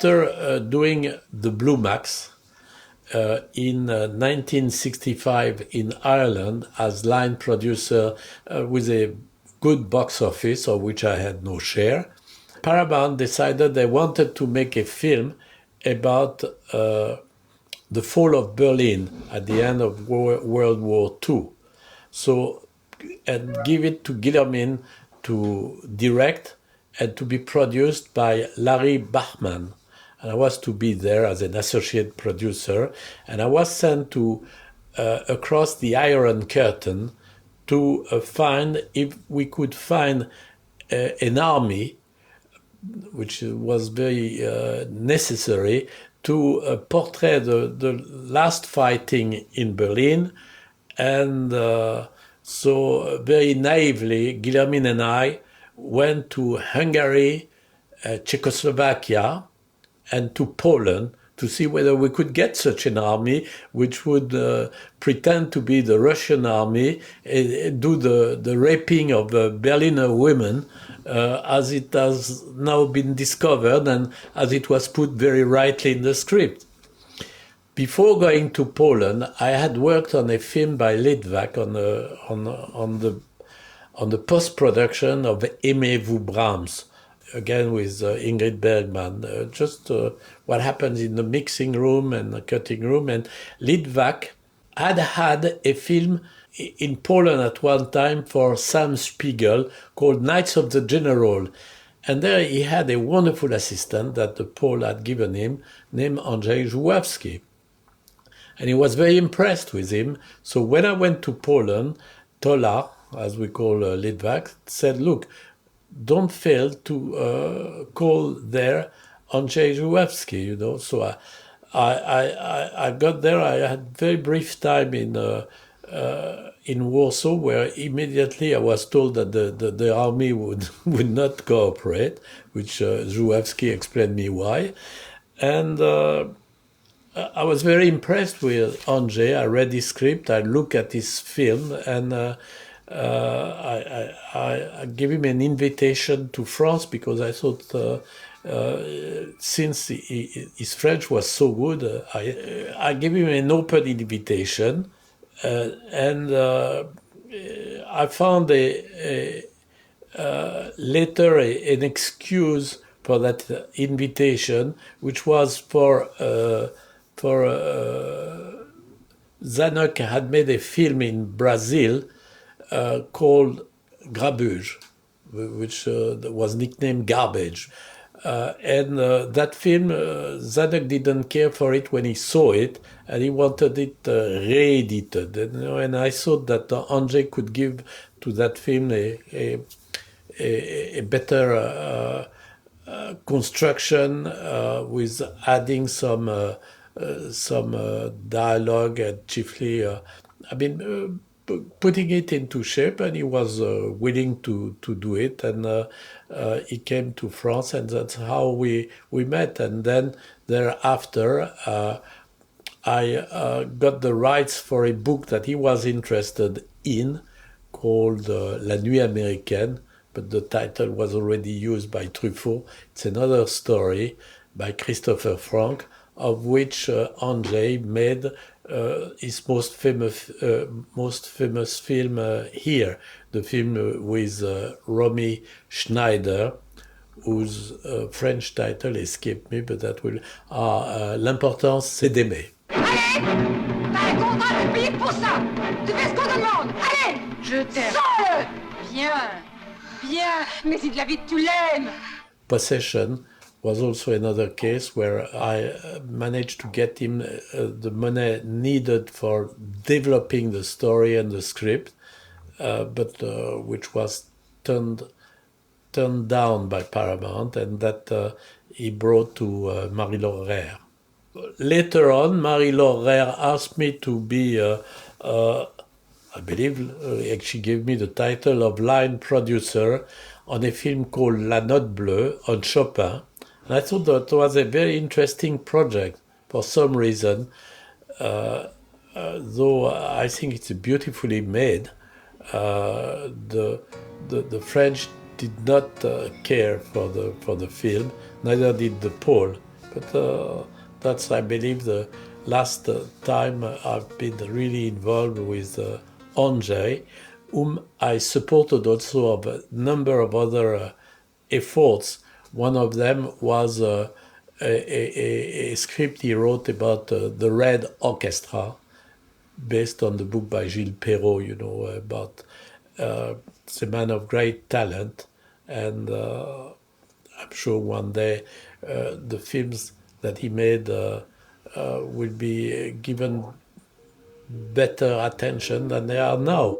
after doing the Blue Max in 1965 in Ireland as line producer with a good box office, of which I had no share, Paramount decided they wanted to make a film about the fall of Berlin at the end of World War II. So, and give it to Guillermin to direct and to be produced by Larry Bachman. And I was to be there as an associate producer. And I was sent to across the Iron Curtain to find if we could find an army, which was very necessary, to portray the last fighting in Berlin. And so very naively, Guillermin and I went to Hungary, Czechoslovakia, and to Poland to see whether we could get such an army which would pretend to be the Russian army, do the raping of Berliner women, as it has now been discovered and as it was put very rightly in the script. Before going to Poland, I had worked on a film by Litvak on the post-production of Aimez-vous Brahms, again with Ingrid Bergman, just what happens in the mixing room and the cutting room. And Litvak had a film in Poland at one time for Sam Spiegel called Knights of the General. And there he had a wonderful assistant that the Pole had given him, named Andrzej Zulawski. And he was very impressed with him. So when I went to Poland, Tola, as we call Litvak, said, look, don't fail to call there Andrzej Zulawski, you know. So I got there. I had very brief time in Warsaw, where immediately I was told that the army would not cooperate, which Zulawski explained me why. And I was very impressed with Andrzej. I read his script, I looked at his film, and I gave him an invitation to France because I thought, since his French was so good, I gave him an open invitation, and I found later an excuse for that invitation, which was for Zanuck had made a film in Brazil called Grabuge, which was nicknamed Garbage. And that film, Zanuck didn't care for it when he saw it, and he wanted it re-edited. And I thought that Andrzej could give to that film a better construction with adding some dialogue and chiefly, putting it into shape, and he was willing to do it, and he came to France, and that's how we met. And then thereafter, I got the rights for a book that he was interested in called La Nuit Américaine, but the title was already used by Truffaut. It's another story by Christopher Frank, of which Andrzej made his most famous film here, the film with Romy Schneider, whose French title escaped me, but that will... L'importance, c'est d'aimer. Allez! T'as un contrat de payer pour ça! Tu fais ce qu'on demande! Allez! Je t'aime! Sors-le! Bien! Bien! Mais si de la vie tu l'aimes! Possession was also another case where I managed to get him the money needed for developing the story and the script, but which was turned down by Paramount, and that he brought to Marie-Laure. Later on, Marie-Laure asked me to be, I believe, she gave me the title of line producer on a film called La Note Bleue on Chopin. And I thought that was a very interesting project for some reason, though I think it's beautifully made. The French did not care for the film, neither did the Pole. But that's, I believe, the last time I've been really involved with Andrzej, whom I supported also of a number of other efforts. One of them was a script he wrote about the Red Orchestra, based on the book by Gilles Perrault, about the man of great talent. And I'm sure one day the films that he made will be given better attention than they are now.